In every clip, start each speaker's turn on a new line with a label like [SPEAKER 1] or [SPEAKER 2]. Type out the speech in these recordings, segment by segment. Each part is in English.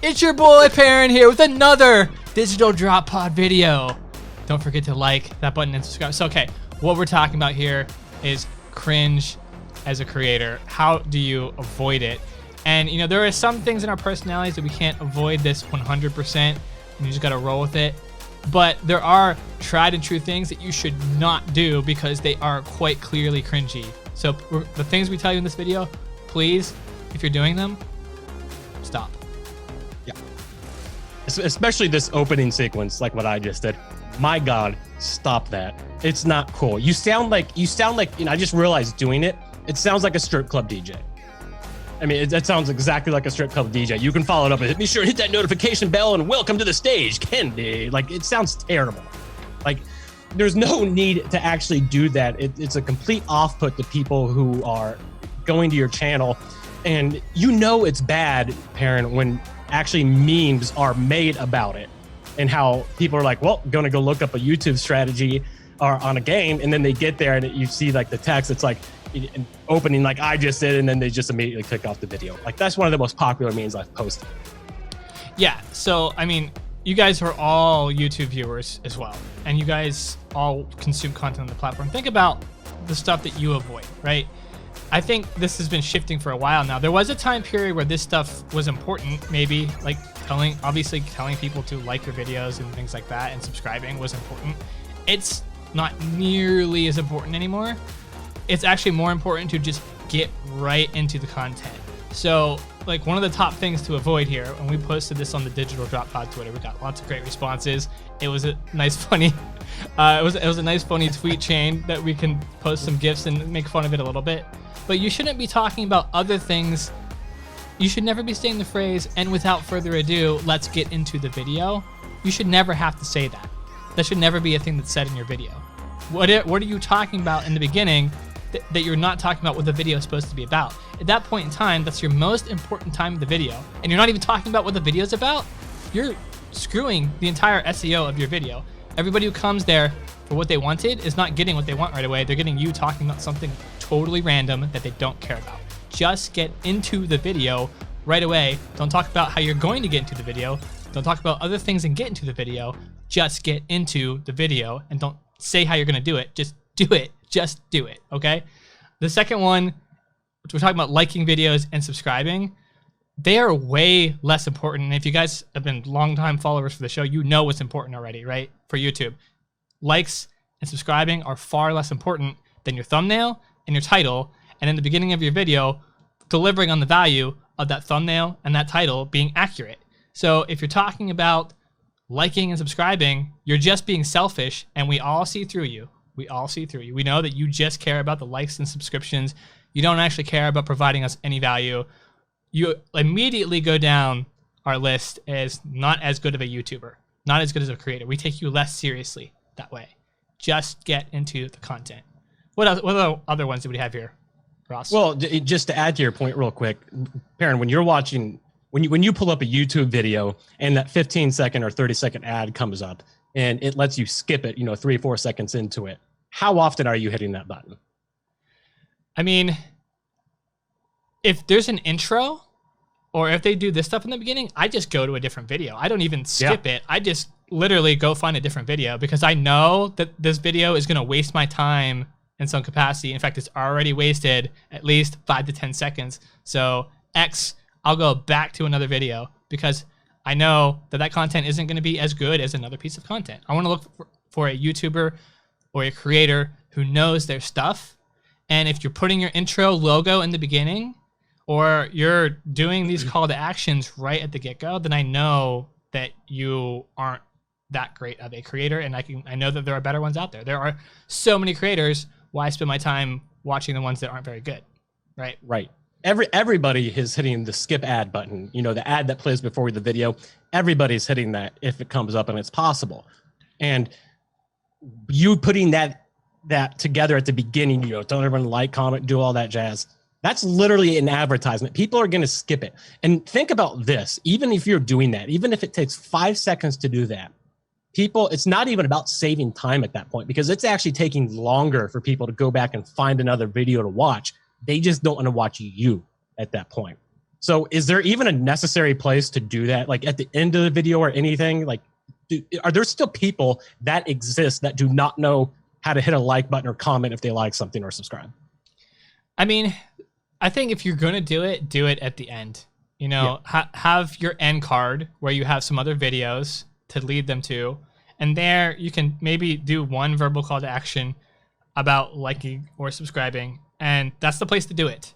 [SPEAKER 1] It's your boy Perrin here with another Digital Drop Pod video. Don't forget to like that button and subscribe. So, okay, what we're talking about here is cringe as a creator. How do you avoid it? And, you know, there are some things in our personalities that we can't avoid this 100%. And you just got to roll with it. But there are tried and true things that you should not do because they are quite clearly cringy. So the things we tell you in this video, please, if you're doing them, stop.
[SPEAKER 2] Yeah. Especially this opening sequence, like what I just did. My God, stop that. It's not cool. You sound like, you know, I just realized doing it. It sounds like a strip club DJ. I mean, that sounds exactly like a strip club DJ. You can follow it up and be sure to hit that notification bell and welcome to the stage, Kennedy. Like, it sounds terrible. Like, there's no need to actually do that. It's a complete off-put to people who are going to your channel. And you know it's bad, Perrin, when actually memes are made about it. And how people are like, well, gonna go look up a YouTube strategy or on a game. And then they get there and you see like the text, it's like, opening like I just did, and then they just immediately click off the video. Like, that's one of the most popular memes I've posted.
[SPEAKER 1] Yeah, so I mean, you guys are all YouTube viewers as well, and you guys all consume content on the platform. Think about the stuff that you avoid, right? I think this has been shifting for a while now. There was a time period where this stuff was important, maybe like obviously telling people to like your videos and things like that, and subscribing was important. It's not nearly as important anymore. It's actually more important to just get right into the content. So, like, one of the top things to avoid here, and we posted this on the Digital Drop Pod Twitter, we got lots of great responses. It was a nice, funny, it was a nice, funny tweet chain that we can post some GIFs and make fun of it a little bit. But you shouldn't be talking about other things. You should never be saying the phrase, and without further ado, let's get into the video. You should never have to say that. That should never be a thing that's said in your video. What are you talking about in the beginning that you're not talking about what the video is supposed to be about? At that point in time, that's your most important time of the video, and you're not even talking about what the video is about. You're screwing the entire SEO of your video. Everybody who comes there for what they wanted is not getting what they want right away. They're getting you talking about something totally random that they don't care about. Just get into the video right away. Don't talk about how you're going to get into the video. Don't talk about other things and get into the video. Just get into the video, and don't say how you're gonna do it. Just do it. Just do it, okay? The second one, which we're talking about liking videos and subscribing, they are way less important. And if you guys have been longtime followers for the show, you know what's important already, right? For YouTube, likes and subscribing are far less important than your thumbnail and your title, and in the beginning of your video, delivering on the value of that thumbnail and that title being accurate. So if you're talking about liking and subscribing, you're just being selfish, and we all see through you. We all see through you. We know that you just care about the likes and subscriptions. You don't actually care about providing us any value. You immediately go down our list as not as good of a YouTuber, not as good as a creator. We take you less seriously that way. Just get into the content. What other ones do we have here, Ross?
[SPEAKER 2] Well, just to add to your point real quick, Perrin, when you're watching, when you pull up a YouTube video and that 15-second or 30-second ad comes up, and it lets you skip it, you know, 3-4 seconds into it, how often are you hitting that button?
[SPEAKER 1] I mean, if there's an intro, or if they do this stuff in the beginning, I just go to a different video. I don't even skip it. I just literally go find a different video, because I know that this video is gonna waste my time in some capacity. In fact, it's already wasted at least 5 to 10 seconds. So I'll go back to another video, because I know that that content isn't going to be as good as another piece of content. I want to look for a YouTuber or a creator who knows their stuff. And if you're putting your intro logo in the beginning, or you're doing these call to actions right at the get-go, then I know that you aren't that great of a creator, and I know that there are better ones out there. There are so many creators. Why spend my time watching the ones that aren't very good, right?
[SPEAKER 2] Right. Everybody is hitting the skip ad button. You know, the ad that plays before the video. Everybody's hitting that if it comes up and it's possible. And you putting that together at the beginning, you know, telling everyone like, comment, do all that jazz. That's literally an advertisement. People are going to skip it. And think about this. Even if you're doing that, even if it takes 5 seconds to do that, it's not even about saving time at that point, because it's actually taking longer for people to go back and find another video to watch. They just don't want to watch you at that point. So is there even a necessary place to do that? Like at the end of the video or anything? Like, are there still people that exist that do not know how to hit a like button or comment if they like something or subscribe?
[SPEAKER 1] I mean, I think if you're going to do it at the end. You know, have your end card where you have some other videos to lead them to. And there you can maybe do one verbal call to action about liking or subscribing. And that's the place to do it.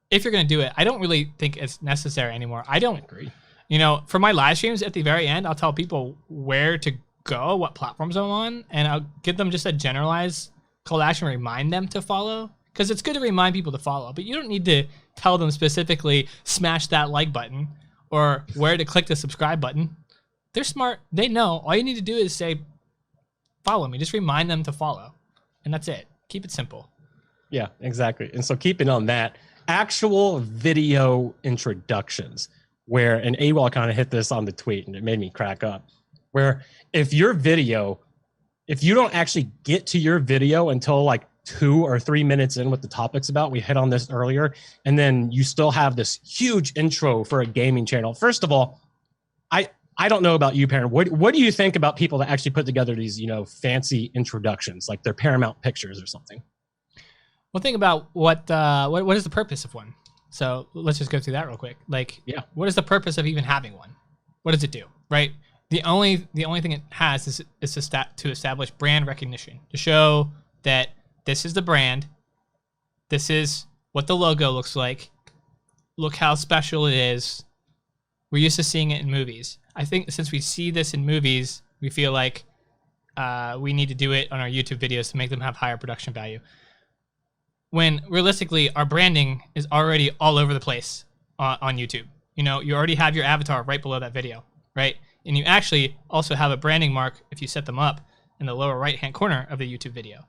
[SPEAKER 1] If you're going to do it, I don't really think it's necessary anymore. I don't agree. You know, for my live streams at the very end, I'll tell people where to go, what platforms I'm on, and I'll give them just a generalized call to action, remind them to follow. Because it's good to remind people to follow, but you don't need to tell them specifically, smash that like button or where to click the subscribe button. They're smart. They know. All you need to do is say, follow me. Just remind them to follow. And that's it. Keep it simple.
[SPEAKER 2] Yeah, exactly. And so keeping on that, actual video introductions where, and AWOL kind of hit this on the tweet and it made me crack up, where if you don't actually get to your video until like 2 or 3 minutes in what the topic's about, we hit on this earlier, and then you still have this huge intro for a gaming channel. First of all, I don't know about you, Parent. What do you think about people that actually put together these, you know, fancy introductions, like their Paramount Pictures or something?
[SPEAKER 1] Well, think about what is the purpose of one. So let's just go through that real quick. Like, what is the purpose of even having one? What does it do, right? The only thing it has is to establish brand recognition, to show that this is the brand. This is what the logo looks like. Look how special it is. We're used to seeing it in movies. I think since we see this in movies, we feel like we need to do it on our YouTube videos to make them have higher production value. When realistically, our branding is already all over the place on YouTube. You know, you already have your avatar right below that video, right? And you actually also have a branding mark if you set them up in the lower right-hand corner of the YouTube video.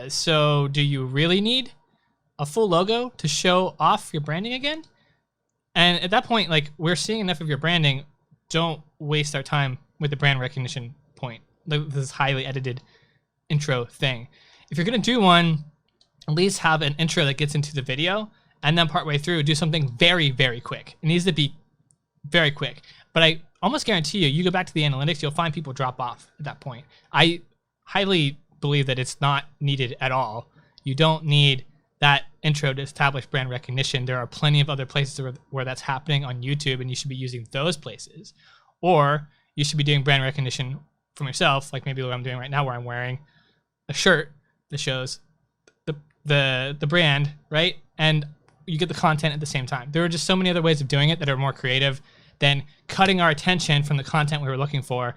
[SPEAKER 1] So do you really need a full logo to show off your branding again? And at that point, like, we're seeing enough of your branding. Don't waste our time with the brand recognition point, this highly edited intro thing. If you're going to do one, at least have an intro that gets into the video, and then partway through, do something very, very quick. It needs to be very quick. But I almost guarantee you go back to the analytics, you'll find people drop off at that point. I highly believe that it's not needed at all. You don't need that intro to establish brand recognition. There are plenty of other places where that's happening on YouTube, and you should be using those places. Or you should be doing brand recognition from yourself, like maybe what I'm doing right now, where I'm wearing a shirt that shows the brand, right? And you get the content at the same time. There are just so many other ways of doing it that are more creative than cutting our attention from the content we were looking for,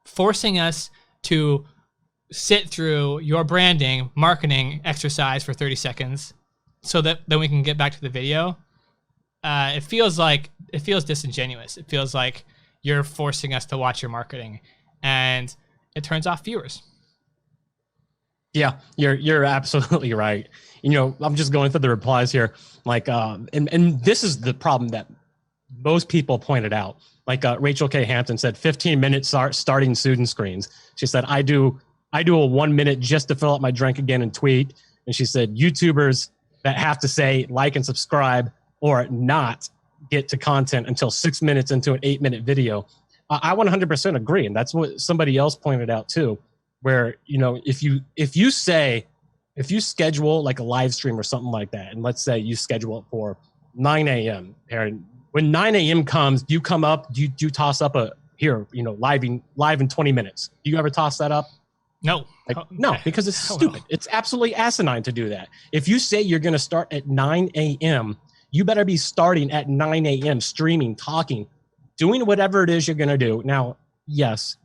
[SPEAKER 1] forcing us to sit through your branding marketing exercise for 30 seconds so that then we can get back to the video. It feels disingenuous. It feels like you're forcing us to watch your marketing, and it turns off viewers.
[SPEAKER 2] Yeah, you're absolutely right. You know, I'm just going through the replies here, like, and this is the problem that most people pointed out. Like Rachel K. Hampton said, 15 minutes starting student screens. She said, I do a 1 minute just to fill up my drink again and tweet. And she said, YouTubers that have to say like and subscribe or not get to content until 6 minutes into an 8-minute video. I 100% agree. And that's what somebody else pointed out too, where, you know, if you schedule like a live stream or something like that, and let's say you schedule it for 9 a.m. and when 9 a.m. comes, do you come up, do you toss up live in 20 minutes? Do you ever toss that up?
[SPEAKER 1] No.
[SPEAKER 2] No, because it's stupid. No. It's absolutely asinine to do that. If you say you're going to start at 9 a.m., you better be starting at 9 a.m., streaming, talking, doing whatever it is you're going to do. Now, yes,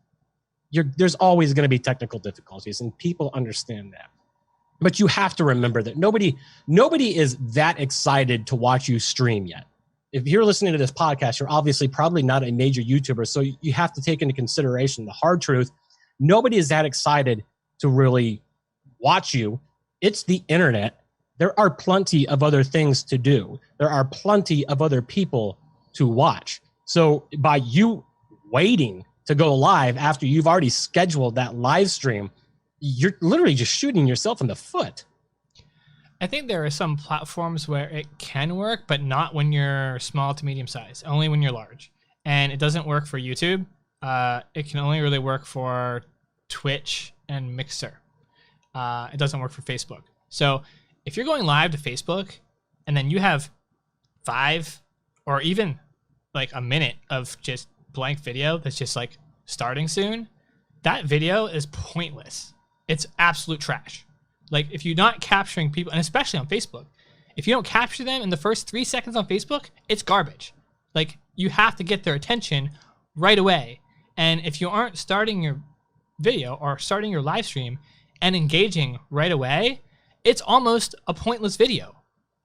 [SPEAKER 2] there's always going to be technical difficulties, and people understand that. But you have to remember that nobody is that excited to watch you stream yet. If you're listening to this podcast, you're obviously probably not a major YouTuber, so you have to take into consideration the hard truth. Nobody is that excited to really watch you. It's the internet. There are plenty of other things to do. There are plenty of other people to watch. So by you waiting to go live after you've already scheduled that live stream, you're literally just shooting yourself in the foot.
[SPEAKER 1] I think there are some platforms where it can work, but not when you're small to medium size, only when you're large. And it doesn't work for YouTube. It can only really work for Twitch and Mixer. It doesn't work for Facebook. So if you're going live to Facebook and then you have 5 or even like a minute of just blank video that's just like starting soon, that video is pointless. It's absolute trash. Like if you're not capturing people, and especially on Facebook, if you don't capture them in the first 3 seconds on Facebook, it's garbage. Like you have to get their attention right away. And if you aren't starting your video or starting your live stream and engaging right away, it's almost a pointless video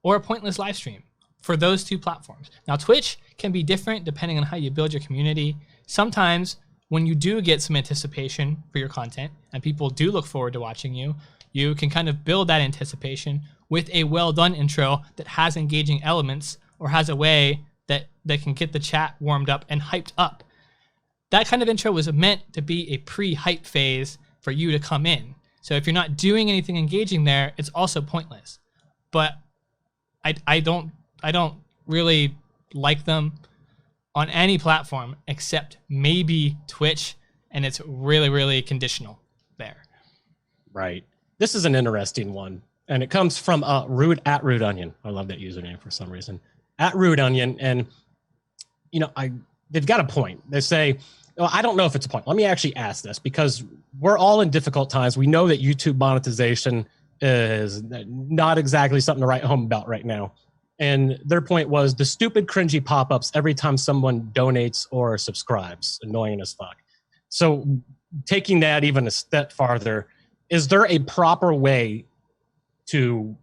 [SPEAKER 1] or a pointless live stream for those 2 platforms. Now Twitch can be different depending on how you build your community. Sometimes when you do get some anticipation for your content and people do look forward to watching you, you can kind of build that anticipation with a well-done intro that has engaging elements or has a way that can get the chat warmed up and hyped up. That kind of intro was meant to be a pre-hype phase for you to come in. So if you're not doing anything engaging there, it's also pointless. But I don't really like them on any platform except maybe Twitch, and it's really, really conditional there.
[SPEAKER 2] Right. This is an interesting one, and it comes from Rude Onion. I love that username for some reason. Rude Onion, and you know, they've got a point. They say, well, I don't know if it's a point. Let me actually ask this because we're all in difficult times. We know that YouTube monetization is not exactly something to write home about right now. And their point was the stupid cringy pop-ups every time someone donates or subscribes, annoying as fuck. So taking that even a step farther, is there a proper way to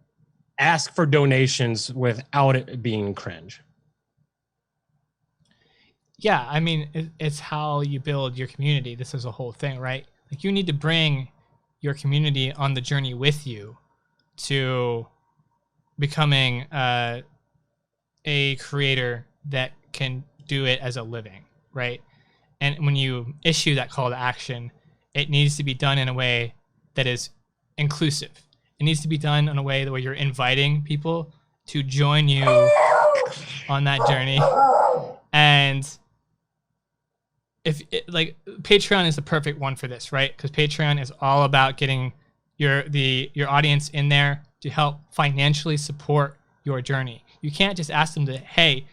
[SPEAKER 2] ask for donations without it being cringe?
[SPEAKER 1] Yeah, I mean, it's how you build your community. This is a whole thing, right? Like you need to bring your community on the journey with you to becoming a creator that can do it as a living, right? And when you issue that call to action, it needs to be done in a way that is inclusive. It needs to be done in a way where you're inviting people to join you on that journey. And like Patreon is the perfect one for this, right? Because Patreon is all about getting your audience in there to help financially support your journey. You can't just ask them to, hey,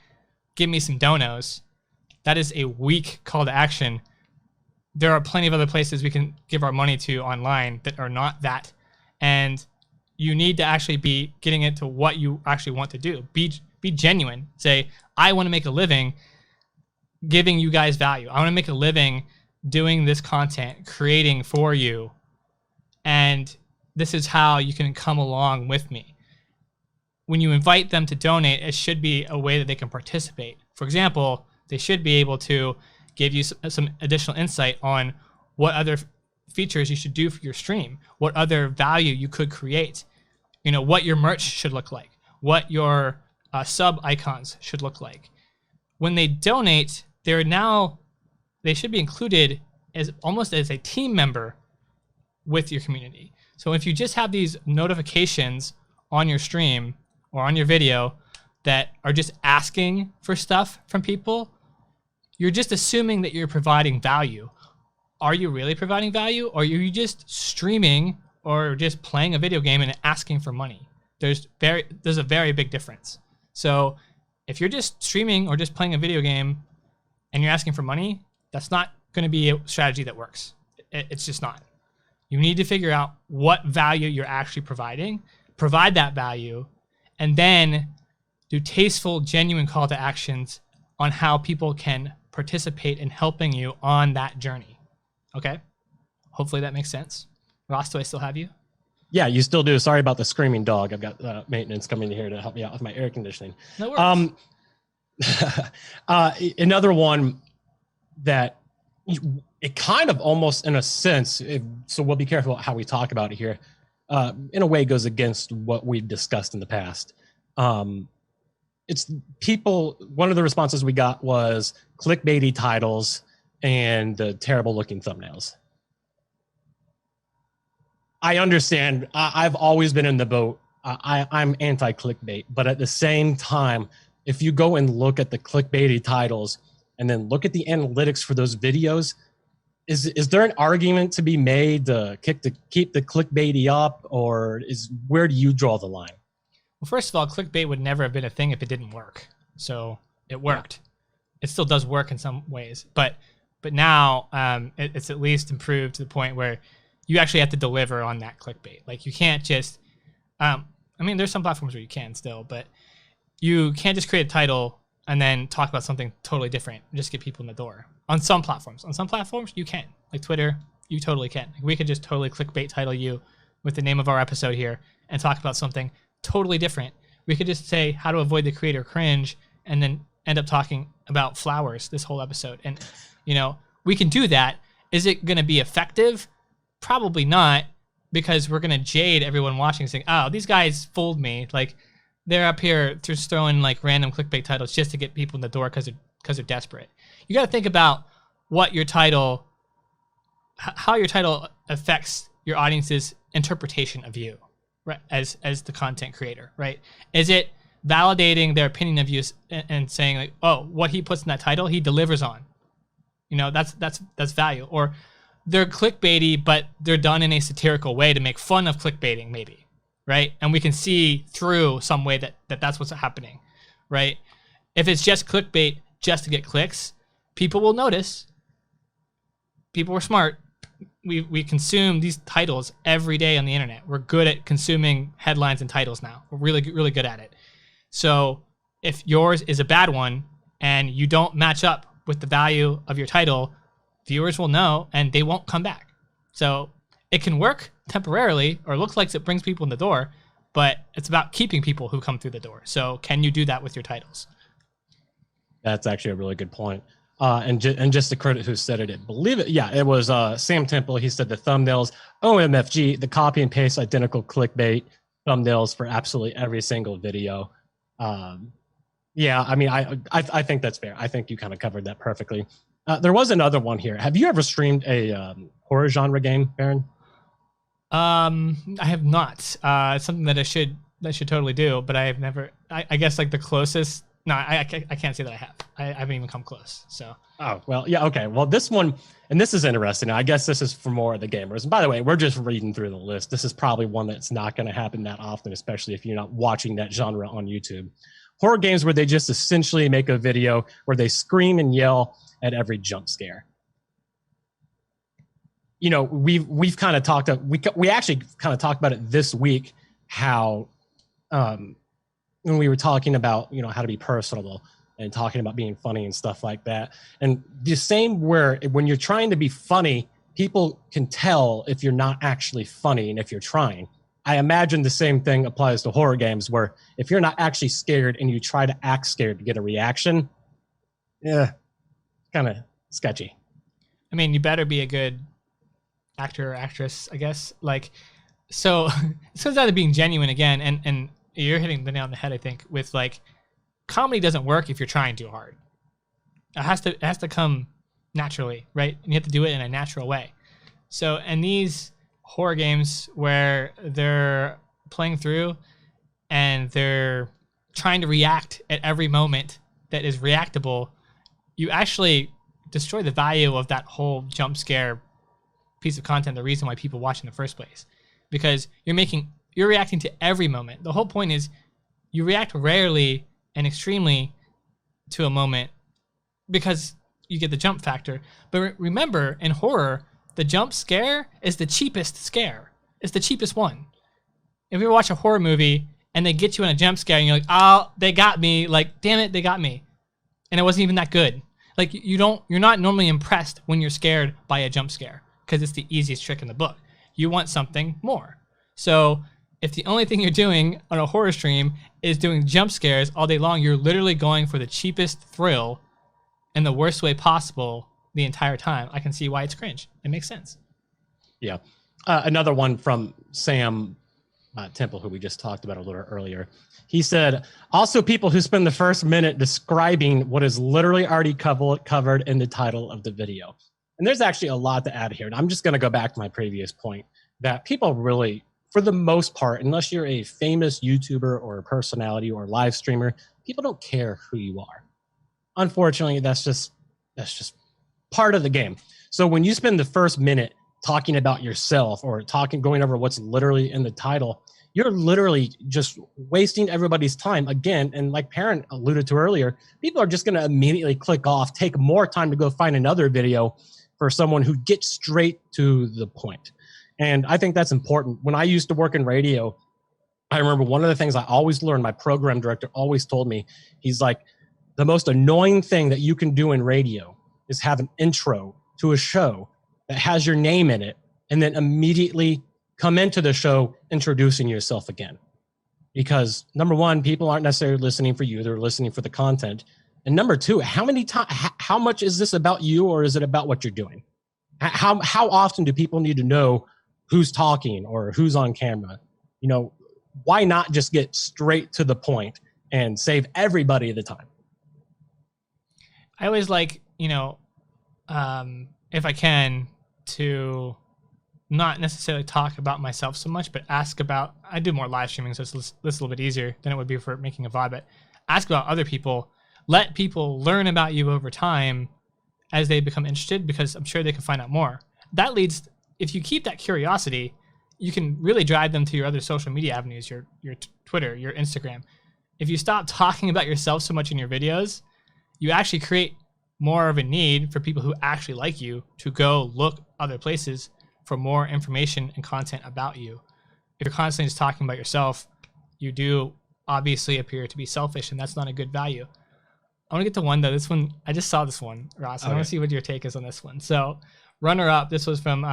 [SPEAKER 1] give me some donos. That is a weak call to action. There are plenty of other places we can give our money to online that are not that. And you need to actually be getting into what you actually want to do. Be genuine. Say, I want to make a living giving you guys value. I want to make a living doing this content, creating for you. And this is how you can come along with me. When you invite them to donate, it should be a way that they can participate. For example, they should be able to give you some additional insight on what other features you should do for your stream, what other value you could create, you know, what your merch should look like, what your sub icons should look like. When they donate, they should be included as almost as a team member with your community. So if you just have these notifications on your stream or on your video that are just asking for stuff from people, you're just assuming that you're providing value. Are you really providing value, or are you just streaming or just playing a video game and asking for money? There's a very big difference. So if you're just streaming or just playing a video game and you're asking for money, that's not going to be a strategy that works. It's just not. You need to figure out what value you're actually providing, provide that value, and then do tasteful, genuine call to actions on how people can participate in helping you on that journey. Okay? Hopefully that makes sense. Ross, do I still have you?
[SPEAKER 2] Yeah, you still do. Sorry about the screaming dog. I've got maintenance coming here to help me out with my air conditioning.
[SPEAKER 1] No worries.
[SPEAKER 2] Another one that it kind of almost, in a sense, so we'll be careful how we talk about it here, in a way goes against what we've discussed in the past. It's people, one of the responses we got was clickbaity titles and the terrible looking thumbnails. I understand. I've always been in the boat. I'm anti-clickbait, but at the same time, if you go and look at the clickbaity titles and then look at the analytics for those videos, is there an argument to be made to keep the clickbaity up, or where do you draw the line?
[SPEAKER 1] Well, first of all, clickbait would never have been a thing if it didn't work. So it worked. Yeah. It still does work in some ways, but now it's at least improved to the point where you actually have to deliver on that clickbait. Like you can't just, I mean, there's some platforms where you can still, but you can't just create a title and then talk about something totally different and just get people in the door. On some platforms, you can. Like Twitter, you totally can. Like we could just totally clickbait title you with the name of our episode here and talk about something totally different. We could just say how to avoid the creator cringe and then end up talking about flowers this whole episode. And, you know, we can do that. Is it going to be effective? Probably not, because we're going to jade everyone watching saying, oh, these guys fooled me. Like, they're up here just throwing like random clickbait titles just to get people in the door because they're desperate. You got to think about what your title, how your title affects your audience's interpretation of you, right? As the content creator, right? Is it validating their opinion of you and saying like, oh, what he puts in that title, he delivers on. You know, that's value. Or they're clickbaity, but they're done in a satirical way to make fun of clickbaiting, maybe, right? And we can see through some way that's what's happening, right? If it's just clickbait just to get clicks, people will notice. People are smart. We consume these titles every day on the internet. We're good at consuming headlines and titles now. We're really good at it. So if yours is a bad one and you don't match up with the value of your title, viewers will know and they won't come back. So it can work temporarily or looks like it brings people in the door, but it's about keeping people who come through the door. So can you do that with your titles?
[SPEAKER 2] That's actually a really good point. And just to credit who said it, it was Sam Temple. He said the thumbnails, OMFG, the copy and paste identical clickbait thumbnails for absolutely every single video. Yeah, I mean, I think that's fair. I think you kind of covered that perfectly. There was another one here. Have you ever streamed a horror genre game, Baron?
[SPEAKER 1] I have not. It's something that I should totally do, but I have never. I guess like the closest. No, I can't say that I have. I haven't even come close. So. Oh
[SPEAKER 2] well, yeah, okay. Well, this one, and this is interesting. I guess this is for more of the gamers. And by the way, we're just reading through the list. This is probably one that's not going to happen that often, especially if you're not watching that genre on YouTube. Horror games where they just essentially make a video where they scream and yell at every jump scare. You know, we've kind of talked. We actually kind of talked about it this week. How when we were talking about, you know, how to be personable and talking about being funny and stuff like that. And the same where when you're trying to be funny, people can tell if you're not actually funny and if you're trying. I imagine the same thing applies to horror games where if you're not actually scared and you try to act scared to get a reaction, yeah, kind of sketchy.
[SPEAKER 1] I mean, you better be a good actor or actress, I guess. Like, so it comes down to being genuine again, and you're hitting the nail on the head, I think, with like, comedy doesn't work if you're trying too hard. It has to come naturally, right? And you have to do it in a natural way. So, and these horror games where they're playing through and they're trying to react at every moment that is reactable, you actually destroy the value of that whole jump scare piece of content, the reason why people watch in the first place. Because you're reacting to every moment. The whole point is you react rarely and extremely to a moment because you get the jump factor. But remember, in horror, the jump scare is the cheapest scare. It's the cheapest one. If you watch a horror movie and they get you in a jump scare and you're like, oh, they got me. Like, damn it, they got me. And it wasn't even that good. Like, you're not normally impressed when you're scared by a jump scare because it's the easiest trick in the book. You want something more. So if the only thing you're doing on a horror stream is doing jump scares all day long, you're literally going for the cheapest thrill in the worst way possible the entire time. I can see why it's cringe. It makes sense.
[SPEAKER 2] Yeah. Another one from Sam Temple, who we just talked about a little earlier. He said, also people who spend the first minute describing what is literally already covered in the title of the video. And there's actually a lot to add here. And I'm just going to go back to my previous point that people really, for the most part, unless you're a famous YouTuber or a personality or live streamer, people don't care who you are. Unfortunately, that's just part of the game. So when you spend the first minute talking about yourself or going over what's literally in the title, you're literally just wasting everybody's time again. And like Parent alluded to earlier, people are just going to immediately click off, take more time to go find another video for someone who gets straight to the point. And I think that's important. When I used to work in radio, I remember one of the things I always learned, my program director always told me, he's like, the most annoying thing that you can do in radio is have an intro to a show that has your name in it and then immediately come into the show introducing yourself again. Because number one, people aren't necessarily listening for you, they're listening for the content. And number two, how much is this about you, or is it about what you're doing? How often do people need to know who's talking or who's on camera? You know, why not just get straight to the point and save everybody the time?
[SPEAKER 1] I always like, you know, if I can, to not necessarily talk about myself so much, but ask about, I do more live streaming, so it's this a little bit easier than it would be for making a VOD, but ask about other people, let people learn about you over time as they become interested, because I'm sure they can find out more. That leads, if you keep that curiosity, you can really drive them to your other social media avenues, your Twitter, your Instagram. If you stop talking about yourself so much in your videos, you actually create more of a need for people who actually like you to go look other places for more information and content about you. If you're constantly just talking about yourself, you do obviously appear to be selfish, and that's not a good value. I want to get to one though. This one, I just saw this one, Ross. I want to see what your take is on this one. So, runner up, this was from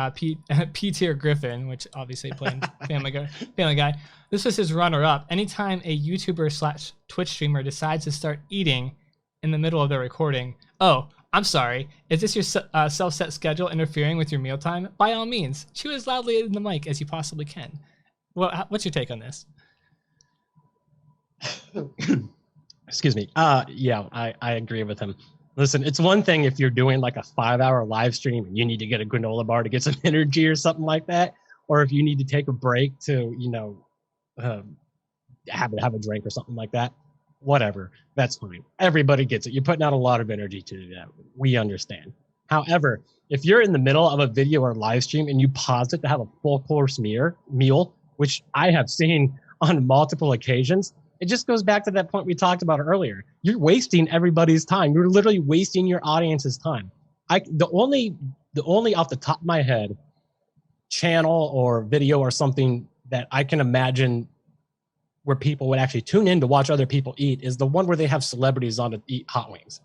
[SPEAKER 1] P-Tier Griffin, which obviously played Family Guy. This was his runner up. Anytime a YouTuber/Twitch streamer decides to start eating in the middle of their recording, oh, I'm sorry, is this your self-set schedule interfering with your mealtime? By all means, chew as loudly in the mic as you possibly can. Well, what's your take on this?
[SPEAKER 2] Excuse me. Yeah, I agree with him. Listen, it's one thing if you're doing like a 5-hour live stream and you need to get a granola bar to get some energy or something like that, or if you need to take a break to, you know, have a drink or something like that. Whatever, that's fine. Everybody gets it. You're putting out a lot of energy to do that. We understand. However, if you're in the middle of a video or live stream and you pause it to have a full course meal, which I have seen on multiple occasions, it just goes back to that point we talked about earlier. You're wasting everybody's time. You're literally wasting your audience's time. The only off the top of my head channel or video or something that I can imagine where people would actually tune in to watch other people eat is the one where they have celebrities on to eat hot wings.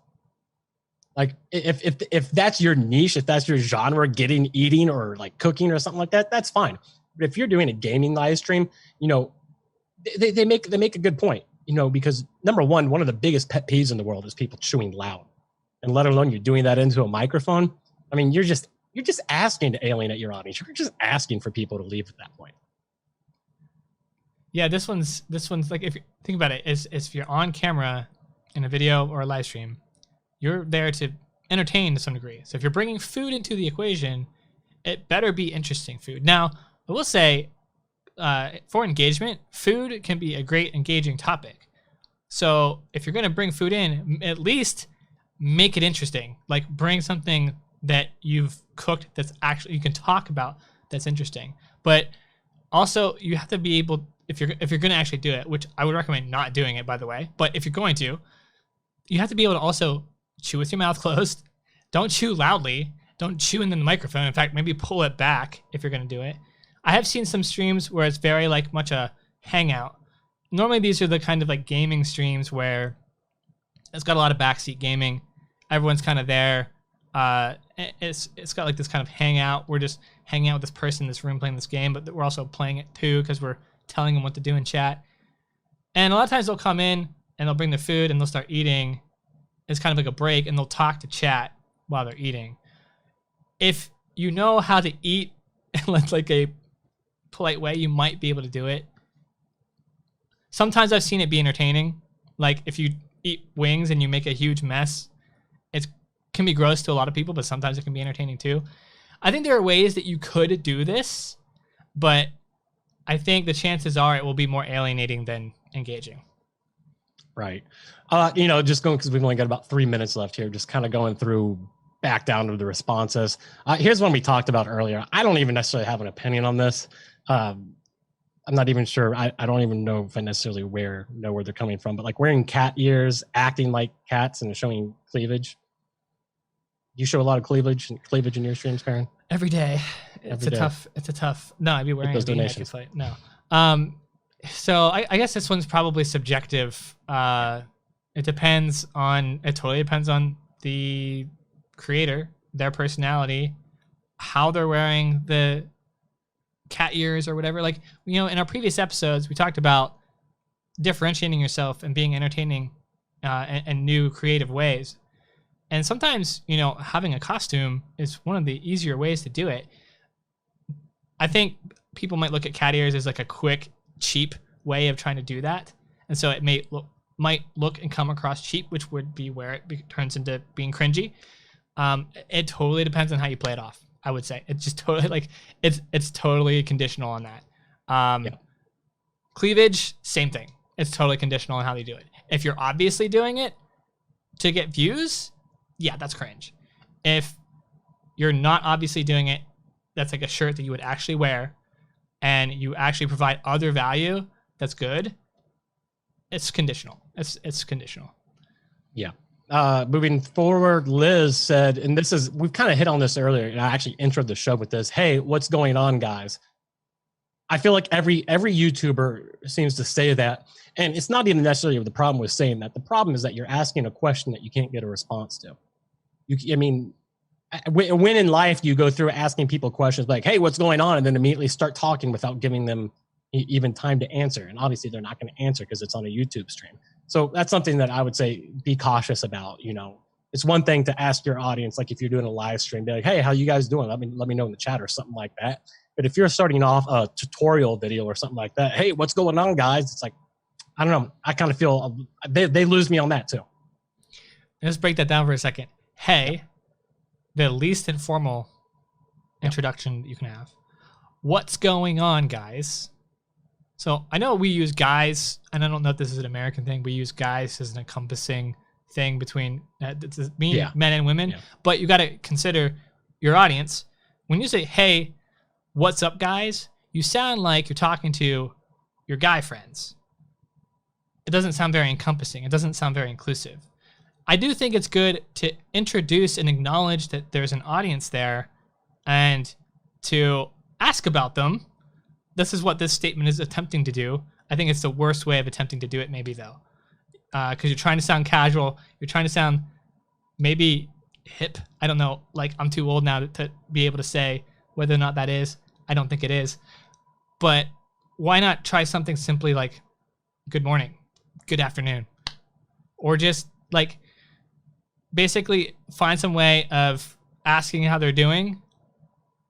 [SPEAKER 2] Like if that's your niche, if that's your genre, eating or like cooking or something like that, that's fine. But if you're doing a gaming live stream, you know, they make a good point, you know, because number one of the biggest pet peeves in the world is people chewing loud, and let alone you're doing that into a microphone. I mean, you're just asking to alienate your audience. You're just asking for people to leave at that point.
[SPEAKER 1] Yeah, this one's like, if you think about it, is if you're on camera in a video or a live stream, you're there to entertain to some degree. So if you're bringing food into the equation, it better be interesting food. Now, I will say, for engagement, food can be a great engaging topic. So if you're going to bring food in, at least make it interesting. Like, bring something that you've cooked that's actually you can talk about that's interesting. But also, you have to be able, if you're going to actually do it, which I would recommend not doing it, by the way, but if you're going to, you have to be able to also chew with your mouth closed. Don't chew loudly. Don't chew in the microphone. In fact, maybe pull it back if you're going to do it. I have seen some streams where it's very like much a hangout. Normally these are the kind of like gaming streams where it's got a lot of backseat gaming. Everyone's kind of there. It's got like this kind of hangout. We're just hanging out with this person in this room playing this game, but we're also playing it too because we're telling them what to do in chat. And a lot of times they'll come in and they'll bring their food and they'll start eating. It's kind of like a break, and they'll talk to chat while they're eating. If you know how to eat in like a polite way, you might be able to do it. Sometimes I've seen it be entertaining. Like if you eat wings and you make a huge mess, it can be gross to a lot of people, but sometimes it can be entertaining too. I think there are ways that you could do this, but I think the chances are it will be more alienating than engaging.
[SPEAKER 2] Right. Just going, because we've only got about 3 minutes left here, just kind of going through back down to the responses. Here's one we talked about earlier. I don't even necessarily have an opinion on this. I'm not even sure. I don't even know if I necessarily know where they're coming from, but like wearing cat ears, acting like cats, and showing cleavage. You show a lot of cleavage in your streams, Karen?
[SPEAKER 1] Every day. It's a tough. No, I'd be wearing
[SPEAKER 2] those
[SPEAKER 1] a V-neck
[SPEAKER 2] donations.
[SPEAKER 1] if no. So I guess this one's probably subjective. It totally depends on the creator, their personality, how they're wearing the cat ears or whatever. Like, in our previous episodes, we talked about differentiating yourself and being entertaining in new creative ways. And sometimes, having a costume is one of the easier ways to do it. I think people might look at cat ears as like a quick, cheap way of trying to do that. And so it might look and come across cheap, which would be where it turns into being cringy. It totally depends on how you play it off, I would say. It's just totally it's totally conditional on that. Cleavage, same thing. It's totally conditional on how they do it. If you're obviously doing it to get views, yeah, that's cringe. If you're not obviously doing it, that's like a shirt that you would actually wear and you actually provide other value that's good, it's conditional. It's conditional.
[SPEAKER 2] Yeah. Moving forward, Liz said, and we've kind of hit on this earlier, and I actually introed the show with this. Hey, what's going on, guys? I feel like every YouTuber seems to say that, and it's not even necessarily the problem with saying that. The problem is that you're asking a question that you can't get a response to. When in life do you go through asking people questions like, hey, what's going on? And then immediately start talking without giving them even time to answer. And obviously they're not going to answer because it's on a YouTube stream. So that's something that I would say be cautious about. It's one thing to ask your audience, like if you're doing a live stream, be like, hey, how you guys doing? Let me know in the chat or something like that. But if you're starting off a tutorial video or something like that, hey, what's going on, guys? It's like, I don't know. I kind of feel they lose me on that too.
[SPEAKER 1] Let's break that down for a second. Hey, the least informal introduction you can have. What's going on, guys? So I know we use guys, and I don't know if this is an American thing. We use guys as an encompassing thing between men and women. Yeah. But you got to consider your audience. When you say, hey, what's up, guys? You sound like you're talking to your guy friends. It doesn't sound very encompassing. It doesn't sound very inclusive. I do think it's good to introduce and acknowledge that there's an audience there and to ask about them. This is what this statement is attempting to do. I think it's the worst way of attempting to do it, maybe, though. Because you're trying to sound casual. You're trying to sound maybe hip. I don't know. Like, I'm too old now to be able to say whether or not that is. I don't think it is. But why not try something simply like, good morning, good afternoon. Or just, like, basically find some way of asking how they're doing.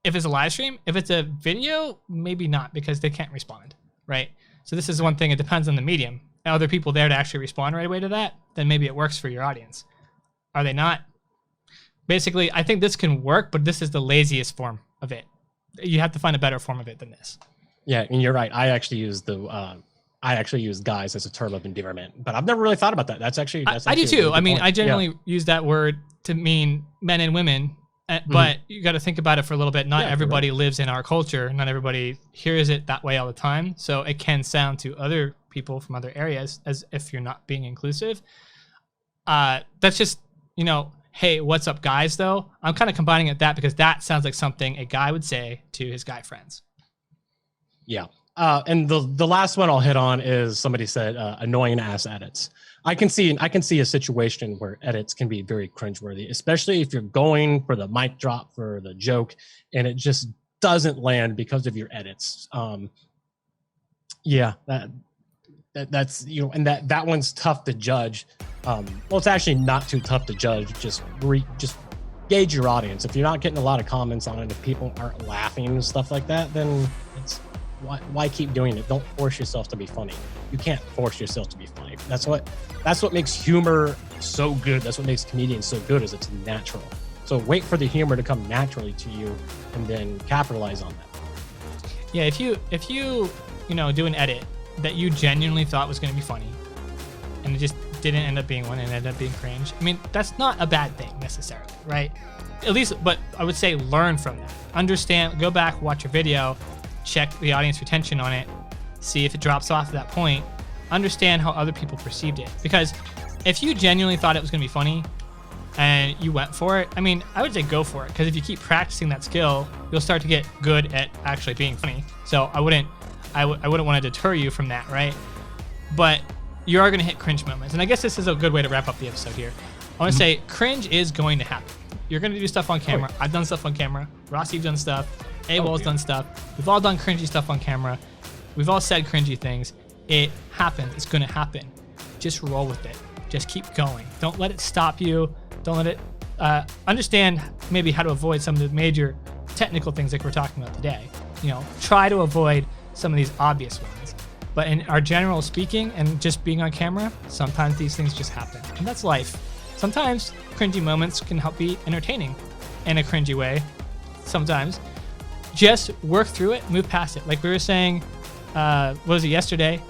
[SPEAKER 1] If it's a live stream, if it's a video, maybe not, because they can't respond, right? So this is one thing. It depends on the medium. Are there people there to actually respond right away to that? Then maybe it works for your audience. Are they not? Basically, I think this can work, but this is the laziest form of it. You have to find a better form of it than this.
[SPEAKER 2] Yeah, and you're right. I actually use guys as a term of endearment, but I've never really thought about that. That's actually
[SPEAKER 1] I do too. I mean, point. I generally use that word to mean men and women. But you got to think about it for a little bit. Not everybody lives in our culture. Not everybody hears it that way all the time. So it can sound to other people from other areas as if you're not being inclusive. That's just, hey, what's up, guys, though? I'm kind of combining it that because that sounds like something a guy would say to his guy friends. Yeah.
[SPEAKER 2] And the last one I'll hit on is somebody said annoying ass edits. I can see a situation where edits can be very cringeworthy, especially if you're going for the mic drop for the joke and it just doesn't land because of your edits. That's and that one's tough to judge. Well, it's actually not too tough to judge. Just gauge your audience. If you're not getting a lot of comments on it, if people aren't laughing and stuff like that, then it's why keep doing it? Don't force yourself to be funny. You can't force yourself to be funny. That's what makes humor so good. That's what makes comedians so good, is it's natural. So wait for the humor to come naturally to you and then capitalize on that.
[SPEAKER 1] Yeah, if you do an edit that you genuinely thought was going to be funny, and it just didn't end up being one and ended up being cringe, I mean, that's not a bad thing necessarily, right? At least, but I would say learn from that. Understand, go back, watch your video, check the audience retention on it, see if it drops off at that point, understand how other people perceived it. Because if you genuinely thought it was going to be funny and you went for it, I mean, I would say go for it. Because if you keep practicing that skill, you'll start to get good at actually being funny. So I wouldn't want to deter you from that, right? But you are going to hit cringe moments. And I guess this is a good way to wrap up the episode here. I want to say cringe is going to happen. You're going to do stuff on camera.
[SPEAKER 2] Oh, yeah.
[SPEAKER 1] I've done stuff on camera. Rossi, you've done stuff. AWOL's done stuff. We've all done cringy stuff on camera. We've all said cringy things. It happens. It's going to happen. Just roll with it. Just keep going. Don't let it stop you. Don't let it understand maybe how to avoid some of the major technical things like we're talking about today. Try to avoid some of these obvious ones. But in our general speaking and just being on camera, sometimes these things just happen. And that's life. Sometimes cringy moments can help be entertaining in a cringy way. Sometimes. Just work through it, move past it. Like we were saying, what was it, yesterday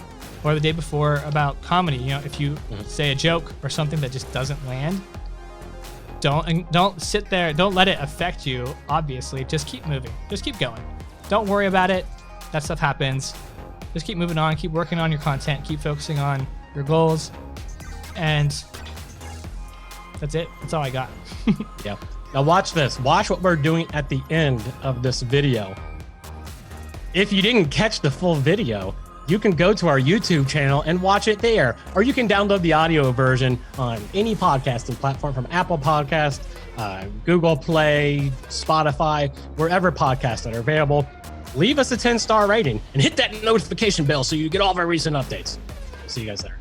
[SPEAKER 1] or the day before about comedy? If you say a joke or something that just doesn't land, don't sit there. Don't let it affect you, obviously. Just keep moving. Just keep going. Don't worry about it. That stuff happens. Just keep moving on. Keep working on your content. Keep focusing on your goals. And that's it. That's all I got.
[SPEAKER 2] Yeah. Now watch this. Watch what we're doing at the end of this video. If you didn't catch the full video, you can go to our YouTube channel and watch it there. Or you can download the audio version on any podcasting platform, from Apple Podcasts, Google Play, Spotify, wherever podcasts that are available. Leave us a 10-star rating and hit that notification bell so you get all of our recent updates. See you guys there.